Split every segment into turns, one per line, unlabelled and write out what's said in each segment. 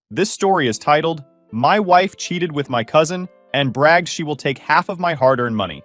This story is titled, My Wife Cheated with My Cousin and Bragged She Will Take Half of My Hard-Earned Money.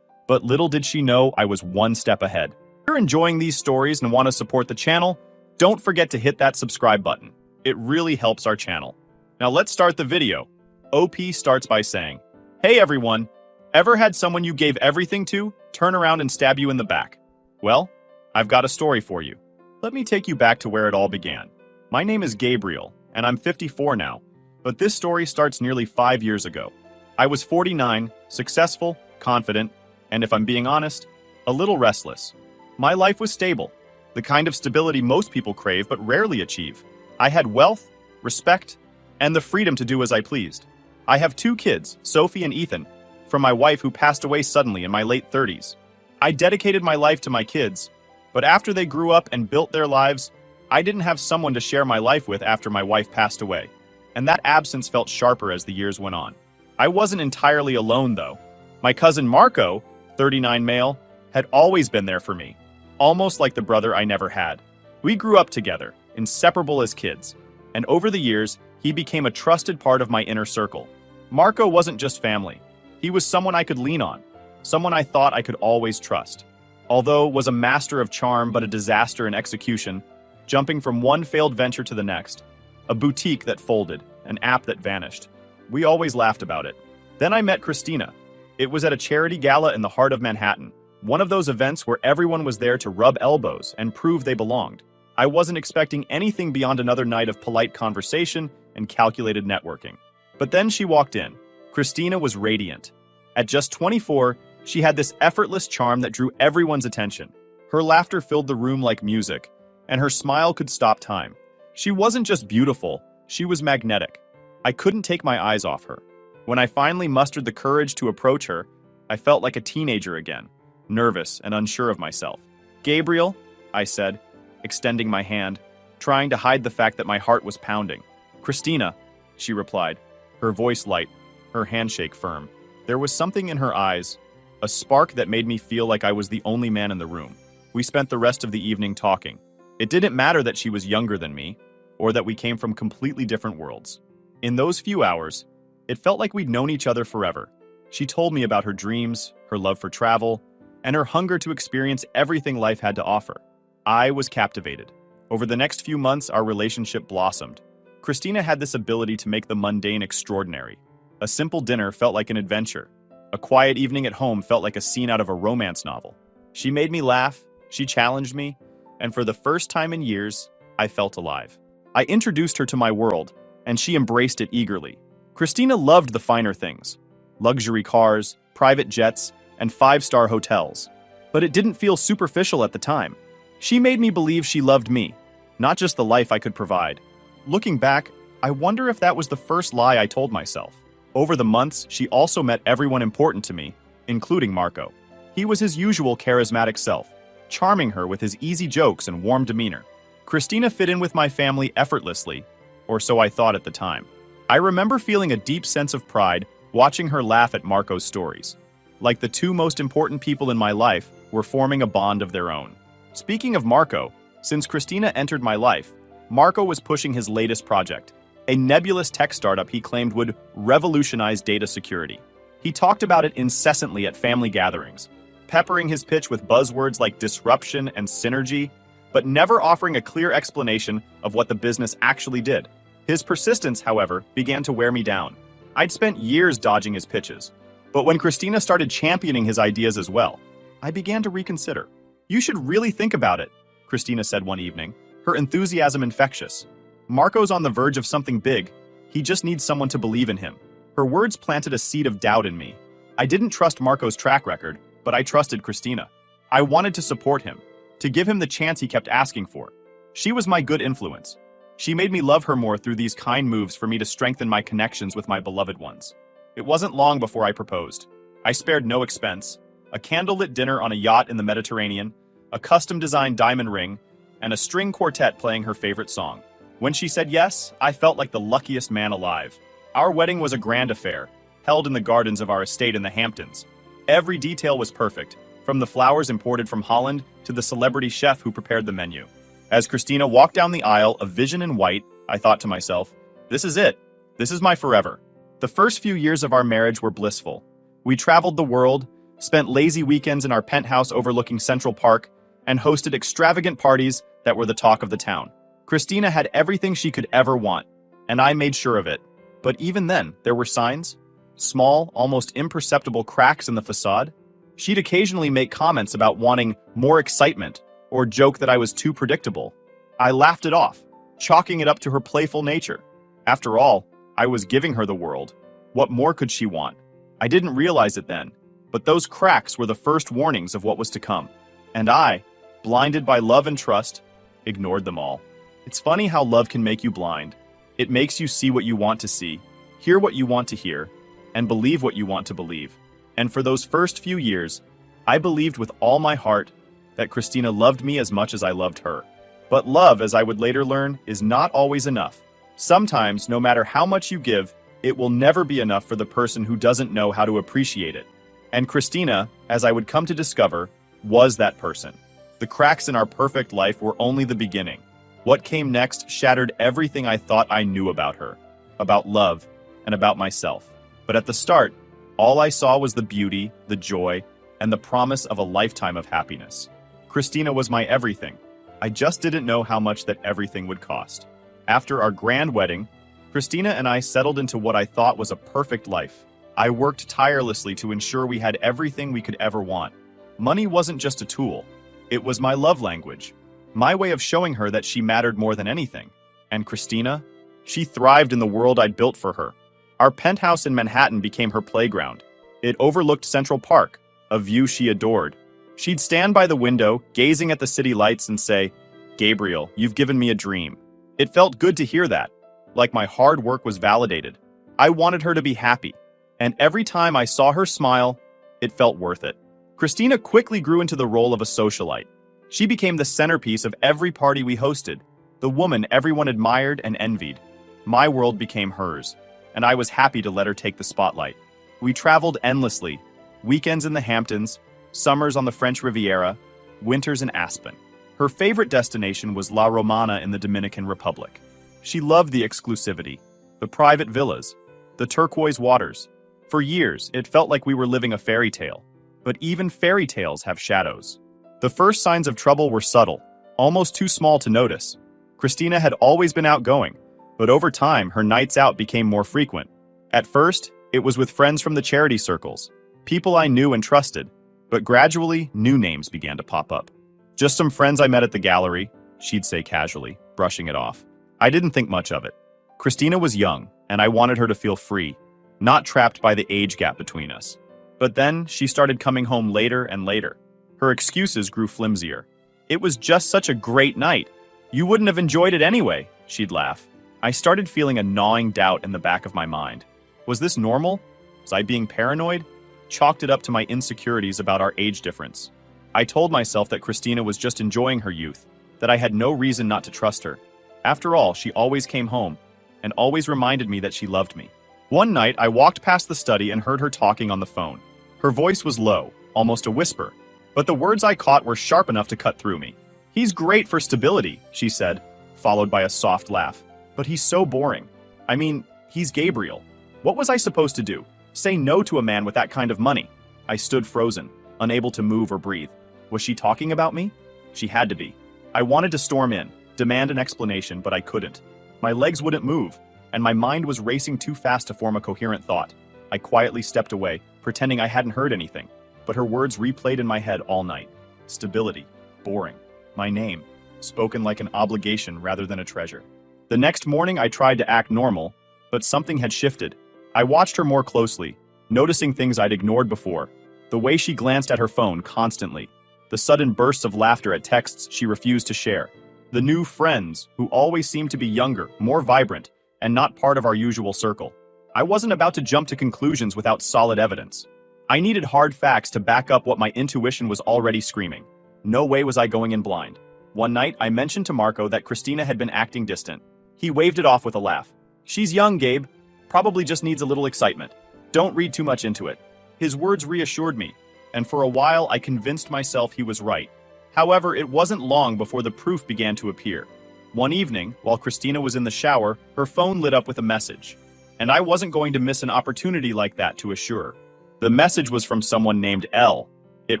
But little did she know I was one step ahead. If you're enjoying these stories and want to support the channel, don't forget to hit that subscribe button. It really helps our channel. Now let's start the video. OP starts by saying, Hey everyone, ever had someone you gave everything to turn around and stab you in the back? Well, I've got a story for you. Let me take you back to where it all began. My name is Gabriel, and I'm 54 now, but this story starts nearly 5 years ago. I was 49, successful, confident, and if I'm being honest, a little restless. My life was stable, the kind of stability most people crave but rarely achieve. I had wealth, respect, and the freedom to do as I pleased. I have 2 kids, Sophie and Ethan, from my wife who passed away suddenly in my late 30s. I dedicated my life to my kids, but after they grew up and built their lives, I didn't have someone to share my life with after my wife passed away, and that absence felt sharper as the years went on. I wasn't entirely alone, though. My cousin Marco, 39 male, had always been there for me, almost like the brother I never had. We grew up together, inseparable as kids, and over the years, he became a trusted part of my inner circle. Marco wasn't just family. He was someone I could lean on, someone I thought I could always trust. Although was a master of charm but a disaster in execution, jumping from one failed venture to the next, a boutique that folded, an app that vanished. We always laughed about it. Then I met Christina. It was at a charity gala in the heart of Manhattan, one of those events where everyone was there to rub elbows and prove they belonged. I wasn't expecting anything beyond another night of polite conversation and calculated networking. But then she walked in. Christina was radiant. At just 24, she had this effortless charm that drew everyone's attention. Her laughter filled the room like music, and her smile could stop time. She wasn't just beautiful, she was magnetic. I couldn't take my eyes off her. When I finally mustered the courage to approach her, I felt like a teenager again, nervous and unsure of myself. Gabriel, I said, extending my hand, trying to hide the fact that my heart was pounding. Christina, she replied, her voice light, her handshake firm. There was something in her eyes, a spark that made me feel like I was the only man in the room. We spent the rest of the evening talking. It didn't matter that she was younger than me, or that we came from completely different worlds. In those few hours, it felt like we'd known each other forever. She told me about her dreams, her love for travel, and her hunger to experience everything life had to offer. I was captivated. Over the next few months, our relationship blossomed. Christina had this ability to make the mundane extraordinary. A simple dinner felt like an adventure. A quiet evening at home felt like a scene out of a romance novel. She made me laugh, she challenged me, and for the first time in years, I felt alive. I introduced her to my world, and she embraced it eagerly. Christina loved the finer things, luxury cars, private jets, and 5-star hotels. But it didn't feel superficial at the time. She made me believe she loved me, not just the life I could provide. Looking back, I wonder if that was the first lie I told myself. Over the months, she also met everyone important to me, including Marco. He was his usual charismatic self, charming her with his easy jokes and warm demeanor. Christina fit in with my family effortlessly, or so I thought at the time. I remember feeling a deep sense of pride watching her laugh at Marco's stories. Like the 2 most important people in my life were forming a bond of their own. Speaking of Marco, since Christina entered my life, Marco was pushing his latest project, a nebulous tech startup he claimed would revolutionize data security. He talked about it incessantly at family gatherings, peppering his pitch with buzzwords like disruption and synergy, but never offering a clear explanation of what the business actually did. His persistence, however, began to wear me down. I'd spent years dodging his pitches, but when Christina started championing his ideas as well, I began to reconsider. You should really think about it, Christina said one evening, her enthusiasm infectious. Marco's on the verge of something big. He just needs someone to believe in him. Her words planted a seed of doubt in me. I didn't trust Marco's track record, but I trusted Christina. I wanted to support him, to give him the chance he kept asking for. She was my good influence. She made me love her more through these kind moves for me to strengthen my connections with my beloved ones. It wasn't long before I proposed. I spared no expense. A candlelit dinner on a yacht in the Mediterranean, a custom-designed diamond ring, and a string quartet playing her favorite song. When she said yes, I felt like the luckiest man alive. Our wedding was a grand affair, held in the gardens of our estate in the Hamptons. Every detail was perfect, from the flowers imported from Holland to the celebrity chef who prepared the menu. As Christina walked down the aisle, a vision in white, I thought to myself, This is it. This is my forever. The first few years of our marriage were blissful. We traveled the world, spent lazy weekends in our penthouse overlooking Central Park, and hosted extravagant parties that were the talk of the town. Christina had everything she could ever want, and I made sure of it. But even then, there were signs. Small, almost imperceptible cracks in the facade. She'd occasionally make comments about wanting more excitement, or joke that I was too predictable. I laughed it off, chalking it up to her playful nature. After all, I was giving her the world. What more could she want? I didn't realize it then, but those cracks were the first warnings of what was to come. And I, blinded by love and trust, ignored them all. It's funny how love can make you blind. It makes you see what you want to see, hear what you want to hear, and believe what you want to believe. And for those first few years, I believed with all my heart that Christina loved me as much as I loved her. But love, as I would later learn, is not always enough. Sometimes, no matter how much you give, it will never be enough for the person who doesn't know how to appreciate it. And Christina, as I would come to discover, was that person. The cracks in our perfect life were only the beginning. What came next shattered everything I thought I knew about her, about love, and about myself. But at the start, all I saw was the beauty, the joy, and the promise of a lifetime of happiness. Christina was my everything. I just didn't know how much that everything would cost. After our grand wedding, Christina and I settled into what I thought was a perfect life. I worked tirelessly to ensure we had everything we could ever want. Money wasn't just a tool. It was my love language. My way of showing her that she mattered more than anything. And Christina? She thrived in the world I'd built for her. Our penthouse in Manhattan became her playground. It overlooked Central Park, a view she adored. She'd stand by the window, gazing at the city lights and say, "Gabriel, you've given me a dream." It felt good to hear that, like my hard work was validated. I wanted her to be happy, and every time I saw her smile, it felt worth it. Christina quickly grew into the role of a socialite. She became the centerpiece of every party we hosted, the woman everyone admired and envied. My world became hers, and I was happy to let her take the spotlight. We traveled endlessly, weekends in the Hamptons, summers on the French Riviera, winters in Aspen. Her favorite destination was La Romana in the Dominican Republic. She loved the exclusivity, the private villas, the turquoise waters. For years, it felt like we were living a fairy tale. But even fairy tales have shadows. The first signs of trouble were subtle, almost too small to notice. Christina had always been outgoing, but over time, her nights out became more frequent. At first, it was with friends from the charity circles, people I knew and trusted, but gradually, new names began to pop up. "Just some friends I met at the gallery," she'd say casually, brushing it off. I didn't think much of it. Christina was young, and I wanted her to feel free, not trapped by the age gap between us. But then, she started coming home later and later. Her excuses grew flimsier. "It was just such a great night. You wouldn't have enjoyed it anyway," she'd laugh. I started feeling a gnawing doubt in the back of my mind. Was this normal? Was I being paranoid? Chalked it up to my insecurities about our age difference. I told myself that Christina was just enjoying her youth, that I had no reason not to trust her. After all, she always came home, and always reminded me that she loved me. One night, I walked past the study and heard her talking on the phone. Her voice was low, almost a whisper, but the words I caught were sharp enough to cut through me. "He's great for stability," she said, followed by a soft laugh. "But he's so boring. I mean, he's Gabriel." What was I supposed to do? Say no to a man with that kind of money? I stood frozen, unable to move or breathe. Was she talking about me? She had to be. I wanted to storm in, demand an explanation, but I couldn't. My legs wouldn't move, and my mind was racing too fast to form a coherent thought. I quietly stepped away, pretending I hadn't heard anything, but her words replayed in my head all night. Stability. Boring. My name. Spoken like an obligation rather than a treasure. The next morning I tried to act normal, but something had shifted. I watched her more closely, noticing things I'd ignored before. The way she glanced at her phone constantly. The sudden bursts of laughter at texts she refused to share. The new friends, who always seemed to be younger, more vibrant, and not part of our usual circle. I wasn't about to jump to conclusions without solid evidence. I needed hard facts to back up what my intuition was already screaming. No way was I going in blind. One night, I mentioned to Marco that Christina had been acting distant. He waved it off with a laugh. "She's young, Gabe. Probably just needs a little excitement. Don't read too much into it." His words reassured me, and for a while I convinced myself he was right. However, it wasn't long before the proof began to appear. One evening, while Christina was in the shower, her phone lit up with a message. And I wasn't going to miss an opportunity like that to assure her. The message was from someone named L. It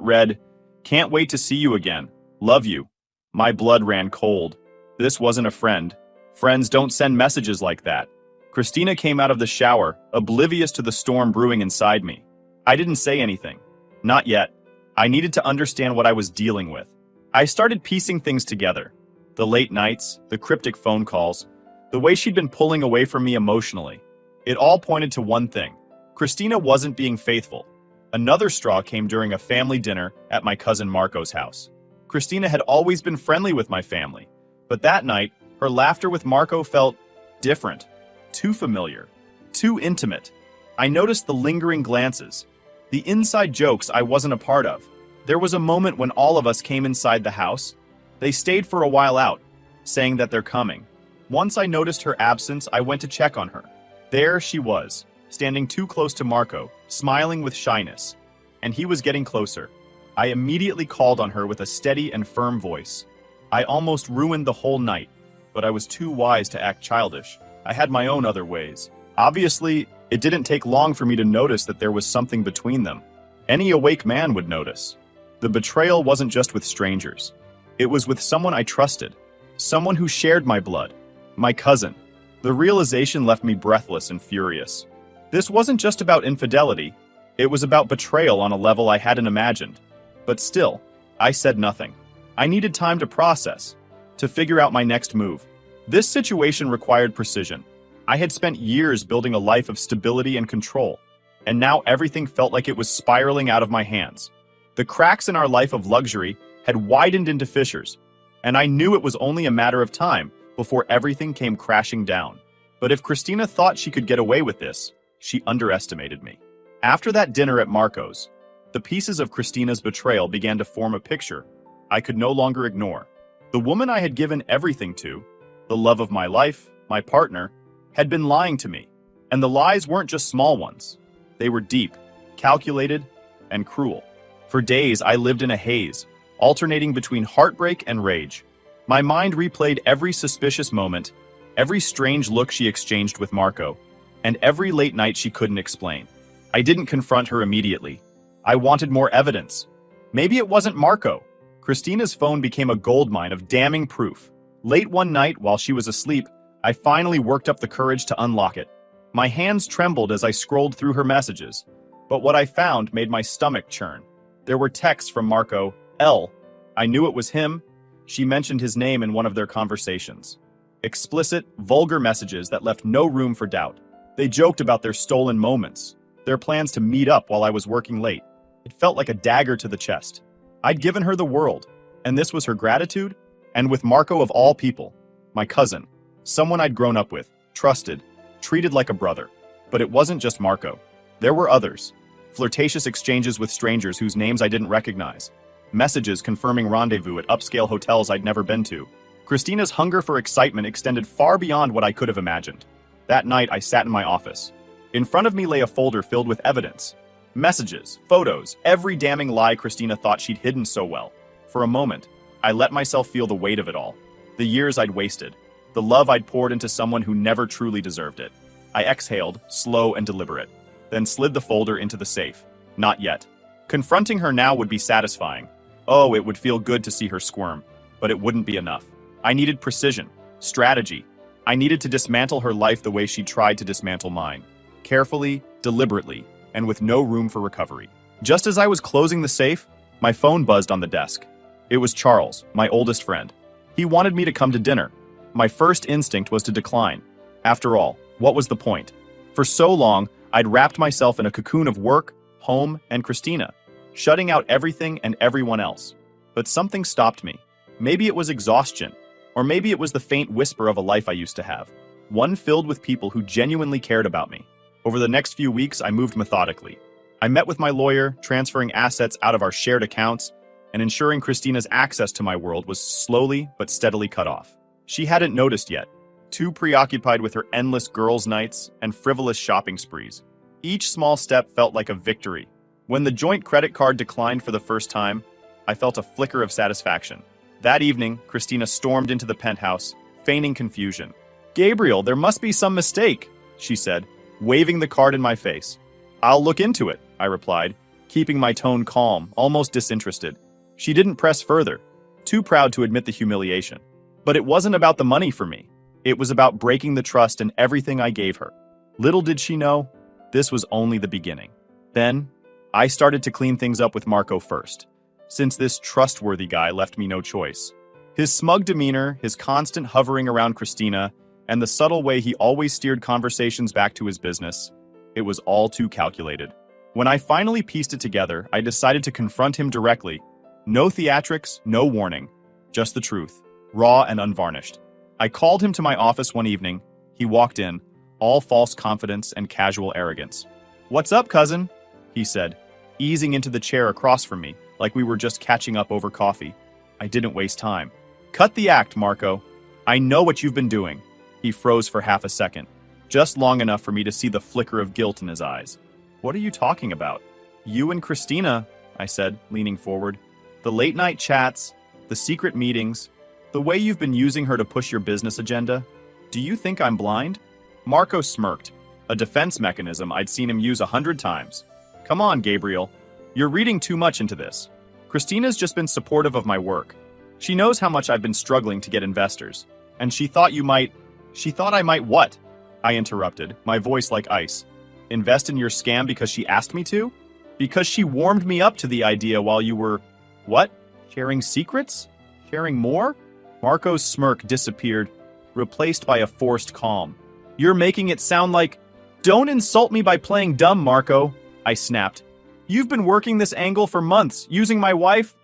read, "Can't wait to see you again. Love you." My blood ran cold. This wasn't a friend. Friends don't send messages like that. Christina came out of the shower, oblivious to the storm brewing inside me. I didn't say anything. Not yet. I needed to understand what I was dealing with. I started piecing things together. The late nights, the cryptic phone calls, the way she'd been pulling away from me emotionally. It all pointed to one thing. Christina wasn't being faithful. Another straw came during a family dinner at my cousin Marco's house. Christina had always been friendly with my family, but that night, her laughter with Marco felt different, too familiar, too intimate. I noticed the lingering glances, the inside jokes I wasn't a part of. There was a moment when all of us came inside the house. They stayed for a while out, saying that they're coming. Once I noticed her absence, I went to check on her. There she was, standing too close to Marco, smiling with shyness. And he was getting closer. I immediately called on her with a steady and firm voice. I almost ruined the whole night, but I was too wise to act childish. I had my own other ways. Obviously, it didn't take long for me to notice that there was something between them. Any awake man would notice. The betrayal wasn't just with strangers. It was with someone I trusted, someone who shared my blood, my cousin. The realization left me breathless and furious. This wasn't just about infidelity, it was about betrayal on a level I hadn't imagined. But still, I said nothing. I needed time to process, to figure out my next move. This situation required precision. I had spent years building a life of stability and control, and now everything felt like it was spiraling out of my hands. The cracks in our life of luxury had widened into fissures, and I knew it was only a matter of time before everything came crashing down. But if Christina thought she could get away with this, she underestimated me. After that dinner at Marco's, the pieces of Christina's betrayal began to form a picture I could no longer ignore. The woman I had given everything to, the love of my life, my partner, had been lying to me. And the lies weren't just small ones. They were deep, calculated, and cruel. For days, I lived in a haze, alternating between heartbreak and rage. My mind replayed every suspicious moment, every strange look she exchanged with Marco, and every late night she couldn't explain. I didn't confront her immediately. I wanted more evidence. Maybe it wasn't Marco. Christina's phone became a goldmine of damning proof. Late one night, while she was asleep, I finally worked up the courage to unlock it. My hands trembled as I scrolled through her messages, but what I found made my stomach churn. There were texts from Marco L. I knew it was him. She mentioned his name in one of their conversations. Explicit, vulgar messages that left no room for doubt. They joked about their stolen moments, their plans to meet up while I was working late. It felt like a dagger to the chest. I'd given her the world, and this was her gratitude? And with Marco of all people, my cousin, someone I'd grown up with, trusted, treated like a brother. But it wasn't just Marco. There were others. Flirtatious exchanges with strangers whose names I didn't recognize. Messages confirming rendezvous at upscale hotels I'd never been to. Christina's hunger for excitement extended far beyond what I could have imagined. That night, I sat in my office. In front of me lay a folder filled with evidence. Messages, photos, every damning lie Christina thought she'd hidden so well. For a moment, I let myself feel the weight of it all. The years I'd wasted. The love I'd poured into someone who never truly deserved it. I exhaled, slow and deliberate, then slid the folder into the safe. Not yet. Confronting her now would be satisfying. Oh, it would feel good to see her squirm, but it wouldn't be enough. I needed precision, strategy. I needed to dismantle her life the way she tried to dismantle mine. Carefully, deliberately, and with no room for recovery. Just as I was closing the safe, my phone buzzed on the desk. It was Charles, my oldest friend. He wanted me to come to dinner. My first instinct was to decline. After all, what was the point? For so long, I'd wrapped myself in a cocoon of work, home, and Christina, shutting out everything and everyone else. But something stopped me. Maybe it was exhaustion, or maybe it was the faint whisper of a life I used to have, one filled with people who genuinely cared about me. Over the next few weeks, I moved methodically. I met with my lawyer, transferring assets out of our shared accounts, and ensuring Christina's access to my world was slowly but steadily cut off. She hadn't noticed yet, too preoccupied with her endless girls' nights and frivolous shopping sprees. Each small step felt like a victory. When the joint credit card declined for the first time, I felt a flicker of satisfaction. That evening, Christina stormed into the penthouse, feigning confusion. "Gabriel, there must be some mistake," she said, waving the card in my face. "I'll look into it," I replied, keeping my tone calm, almost disinterested. She didn't press further, too proud to admit the humiliation. But it wasn't about the money for me. It was about breaking the trust in everything I gave her. Little did she know, this was only the beginning. Then, I started to clean things up with Marco first, since this trustworthy guy left me no choice. His smug demeanor, his constant hovering around Christina, and the subtle way he always steered conversations back to his business, it was all too calculated. When I finally pieced it together, I decided to confront him directly. No theatrics, no warning, just the truth, raw and unvarnished. I called him to my office one evening. He walked in, all false confidence and casual arrogance. "What's up, cousin?" he said, easing into the chair across from me, like we were just catching up over coffee. I didn't waste time. "Cut the act, Marco. I know what you've been doing." He froze for half a second, just long enough for me to see the flicker of guilt in his eyes. "What are you talking about?" "You and Christina," I said, leaning forward. "The late-night chats, the secret meetings, the way you've been using her to push your business agenda. Do you think I'm blind?" Marco smirked, a defense mechanism I'd seen him use 100 times. "Come on, Gabriel. You're reading too much into this. Christina's just been supportive of my work. She knows how much I've been struggling to get investors. And she thought I might what?" I interrupted, my voice like ice. "Invest in your scam because she asked me to? Because she warmed me up to the idea while you were, what? Sharing secrets? Sharing more?" Marco's smirk disappeared, replaced by a forced calm. "You're making it sound like—" "Don't insult me by playing dumb, Marco," I snapped. "You've been working this angle for months, using my wife,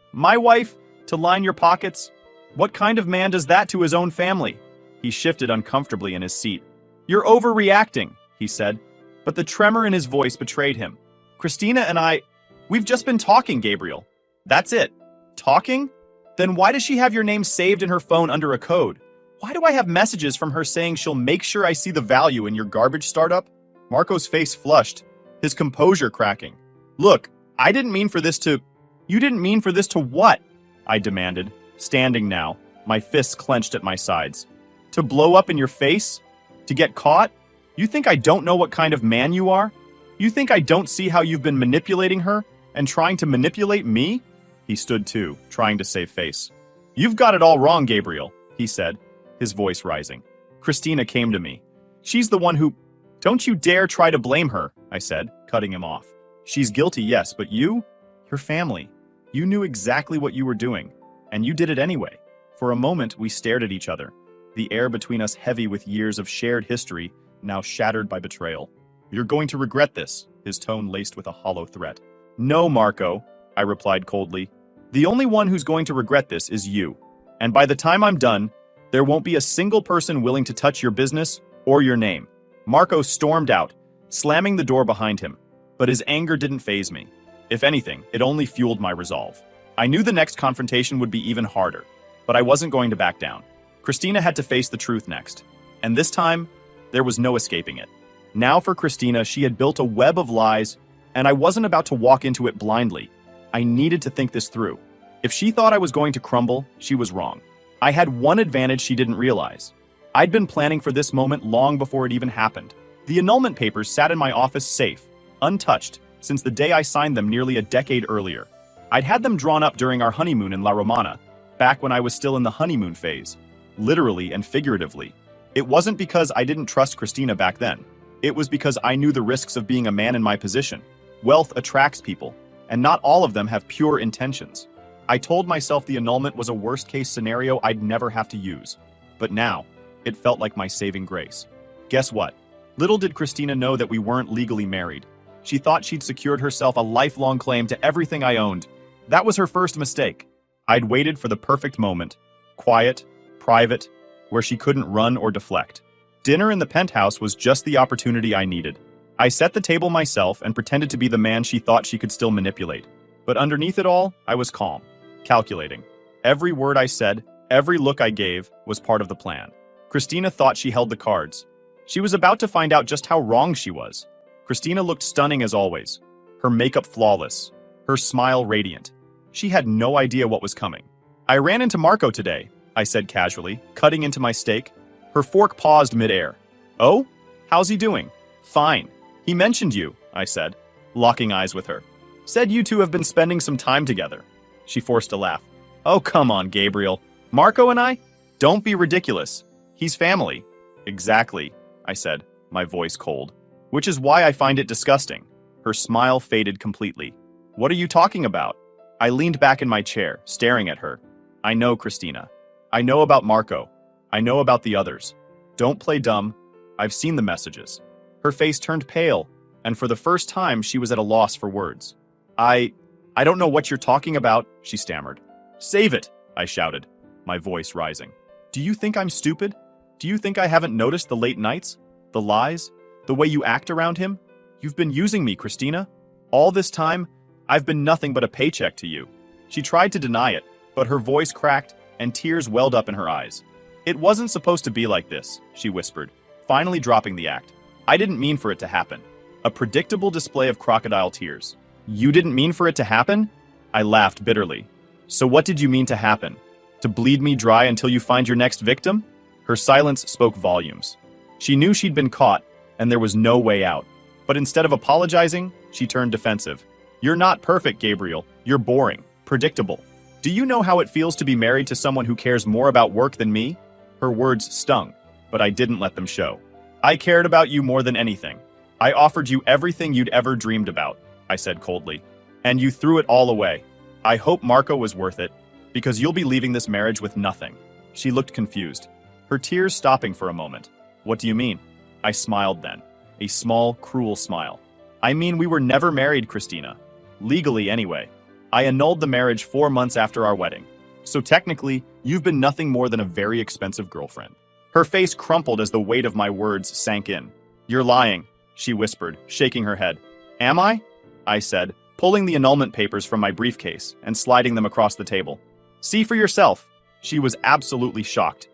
to line your pockets. What kind of man does that to his own family?" He shifted uncomfortably in his seat. "You're overreacting," he said, but the tremor in his voice betrayed him. "Christina and we've just been talking, Gabriel. That's it. Talking? Then why does she have your name saved in her phone under a code? Why do I have messages from her saying she'll make sure I see the value in your garbage startup?" Marco's face flushed, his composure cracking. "Look, I didn't mean for this to—" "You didn't mean for this to what?" I demanded, standing now, my fists clenched at my sides. "To blow up in your face? To get caught? You think I don't know what kind of man you are? You think I don't see how you've been manipulating her and trying to manipulate me?" He stood too, trying to save face. "You've got it all wrong, Gabriel," he said, his voice rising. "Christina came to me. She's the one who—" "Don't you dare try to blame her," I said, cutting him off. "She's guilty, yes, but you? Your family. You knew exactly what you were doing, and you did it anyway." For a moment, we stared at each other, the air between us heavy with years of shared history, now shattered by betrayal. "You're going to regret this," his tone laced with a hollow threat. "No, Marco," I replied coldly. "The only one who's going to regret this is you. And by the time I'm done, there won't be a single person willing to touch your business or your name." Marco stormed out, slamming the door behind him, but his anger didn't faze me. If anything, it only fueled my resolve. I knew the next confrontation would be even harder, but I wasn't going to back down. Christina had to face the truth next, and this time, there was no escaping it. Now for Christina, she had built a web of lies, and I wasn't about to walk into it blindly. I needed to think this through. If she thought I was going to crumble, she was wrong. I had one advantage she didn't realize. I'd been planning for this moment long before it even happened. The annulment papers sat in my office safe, untouched, since the day I signed them nearly a decade earlier. I'd had them drawn up during our honeymoon in La Romana, back when I was still in the honeymoon phase, literally and figuratively. It wasn't because I didn't trust Christina back then. It was because I knew the risks of being a man in my position. Wealth attracts people, and not all of them have pure intentions. I told myself the annulment was a worst-case scenario I'd never have to use. But now, it felt like my saving grace. Guess what? Little did Christina know that we weren't legally married. She thought she'd secured herself a lifelong claim to everything I owned. That was her first mistake. I'd waited for the perfect moment. Quiet, private, where she couldn't run or deflect. Dinner in the penthouse was just the opportunity I needed. I set the table myself and pretended to be the man she thought she could still manipulate. But underneath it all, I was calm, calculating. Every word I said, every look I gave, was part of the plan. Christina thought she held the cards. She was about to find out just how wrong she was. Christina looked stunning as always, her makeup flawless, her smile radiant. She had no idea what was coming. "I ran into Marco today," I said casually, cutting into my steak. Her fork paused midair. Oh? How's he doing? Fine. He mentioned you, I said, locking eyes with her. Said you two have been spending some time together. She forced a laugh. Oh, come on, Gabriel. Marco and I? Don't be ridiculous. He's family. Exactly, I said, my voice cold. Which is why I find it disgusting. Her smile faded completely. What are you talking about? I leaned back in my chair, staring at her. I know, Christina. I know about Marco. I know about the others. Don't play dumb. I've seen the messages. Her face turned pale, and for the first time she was at a loss for words. I don't know what you're talking about, she stammered. Save it, I shouted, my voice rising. Do you think I'm stupid? Do you think I haven't noticed the late nights? The lies? The way you act around him? You've been using me, Christina. All this time, I've been nothing but a paycheck to you. She tried to deny it, but her voice cracked and tears welled up in her eyes. It wasn't supposed to be like this, she whispered, finally dropping the act. I didn't mean for it to happen. A predictable display of crocodile tears. You didn't mean for it to happen? I laughed bitterly. So what did you mean to happen? To bleed me dry until you find your next victim? Her silence spoke volumes. She knew she'd been caught, and there was no way out. But instead of apologizing, she turned defensive. You're not perfect, Gabriel. You're boring, predictable. Do you know how it feels to be married to someone who cares more about work than me? Her words stung, but I didn't let them show. I cared about you more than anything. I offered you everything you'd ever dreamed about, I said coldly. And you threw it all away. I hope Marco was worth it, because you'll be leaving this marriage with nothing. She looked confused, her tears stopping for a moment. What do you mean? I smiled then, a small, cruel smile. I mean we were never married, Christina. Legally, anyway. I annulled the marriage 4 months after our wedding. So technically, you've been nothing more than a very expensive girlfriend. Her face crumpled as the weight of my words sank in. You're lying, she whispered, shaking her head. Am I? I said, pulling the annulment papers from my briefcase and sliding them across the table. See for yourself. She was absolutely shocked.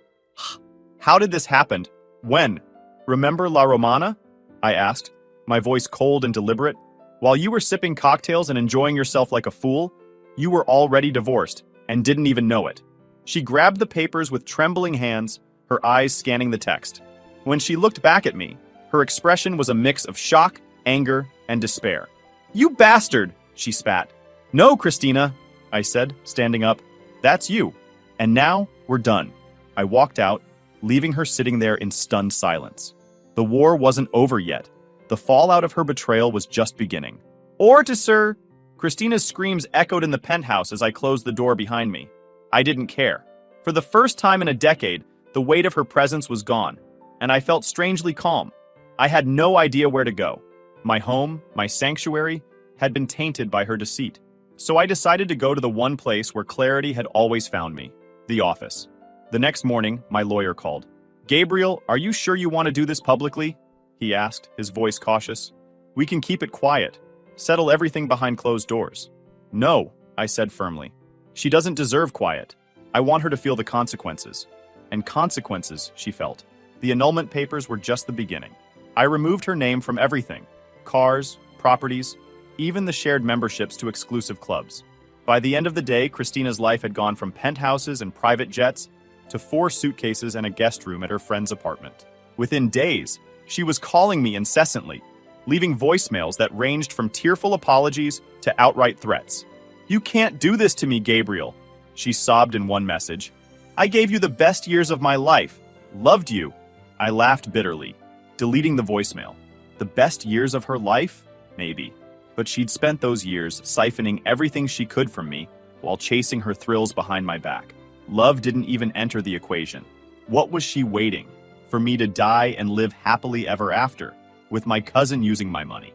How did this happen? When? Remember La Romana? I asked, my voice cold and deliberate. While you were sipping cocktails and enjoying yourself like a fool, you were already divorced and didn't even know it. She grabbed the papers with trembling hands, her eyes scanning the text. When she looked back at me, her expression was a mix of shock, anger, and despair. You bastard, she spat. No, Christina, I said, standing up. That's you. And now we're done. I walked out, leaving her sitting there in stunned silence. The war wasn't over yet. The fallout of her betrayal was just beginning. Or to Sir! Christina's screams echoed in the penthouse as I closed the door behind me. I didn't care. For the first time in a decade, the weight of her presence was gone, and I felt strangely calm. I had no idea where to go. My home, my sanctuary, had been tainted by her deceit. So I decided to go to the one place where clarity had always found me, the office. The next morning, my lawyer called. Gabriel, are you sure you want to do this publicly? He asked, his voice cautious. We can keep it quiet. Settle everything behind closed doors. No, I said firmly. She doesn't deserve quiet. I want her to feel the consequences. And consequences, she felt. The annulment papers were just the beginning. I removed her name from everything. Cars, properties, even the shared memberships to exclusive clubs. By the end of the day, Christina's life had gone from penthouses and private jets to 4 suitcases and a guest room at her friend's apartment. Within days, she was calling me incessantly, leaving voicemails that ranged from tearful apologies to outright threats. You can't do this to me, Gabriel, she sobbed in one message. I gave you the best years of my life. Loved you. I laughed bitterly, deleting the voicemail. The best years of her life? Maybe. But she'd spent those years siphoning everything she could from me while chasing her thrills behind my back. Love didn't even enter the equation. What was she waiting? For me to die and live happily ever after, with my cousin using my money?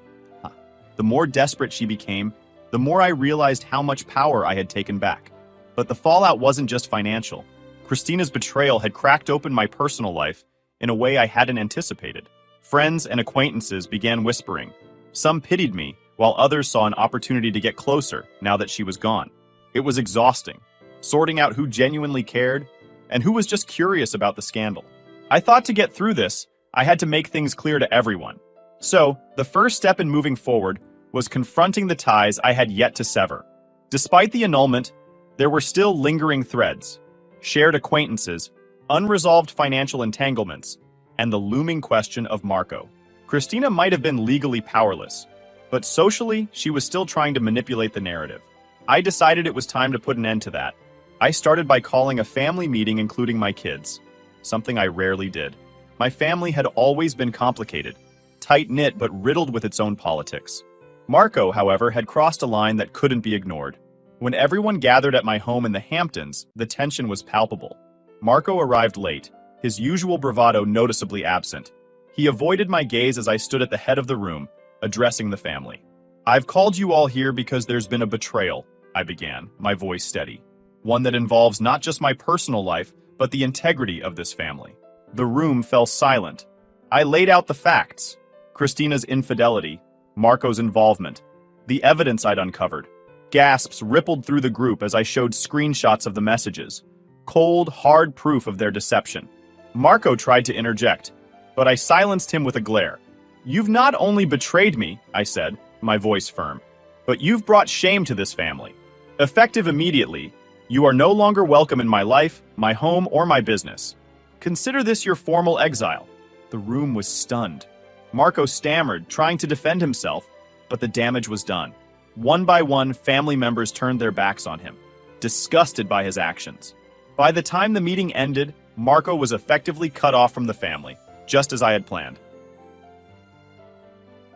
The more desperate she became, the more I realized how much power I had taken back. But the fallout wasn't just financial. Christina's betrayal had cracked open my personal life in a way I hadn't anticipated. Friends and acquaintances began whispering. Some pitied me, while others saw an opportunity to get closer now that she was gone. It was exhausting, sorting out who genuinely cared and who was just curious about the scandal. I thought to get through this, I had to make things clear to everyone. So, the first step in moving forward was confronting the ties I had yet to sever. Despite the annulment, there were still lingering threads. shared acquaintances, unresolved financial entanglements, and the looming question of Marco. Christina might have been legally powerless, but socially, she was still trying to manipulate the narrative. I decided it was time to put an end to that. I started by calling a family meeting including my kids, something I rarely did. My family had always been complicated, tight-knit but riddled with its own politics. Marco, however, had crossed a line that couldn't be ignored. When everyone gathered at my home in the Hamptons, the tension was palpable. Marco arrived late, his usual bravado noticeably absent. He avoided my gaze as I stood at the head of the room, addressing the family. "I've called you all here because there's been a betrayal," I began, my voice steady. "One that involves not just my personal life, but the integrity of this family." The room fell silent. I laid out the facts: Christina's infidelity, Marco's involvement, the evidence I'd uncovered. Gasps rippled through the group as I showed screenshots of the messages. Cold, hard proof of their deception. Marco tried to interject, but I silenced him with a glare. "You've not only betrayed me," I said, my voice firm, "but you've brought shame to this family. Effective immediately, you are no longer welcome in my life, my home, or my business. Consider this your formal exile." The room was stunned. Marco stammered, trying to defend himself, but the damage was done. One by one, family members turned their backs on him, disgusted by his actions. By the time the meeting ended, Marco was effectively cut off from the family, just as I had planned.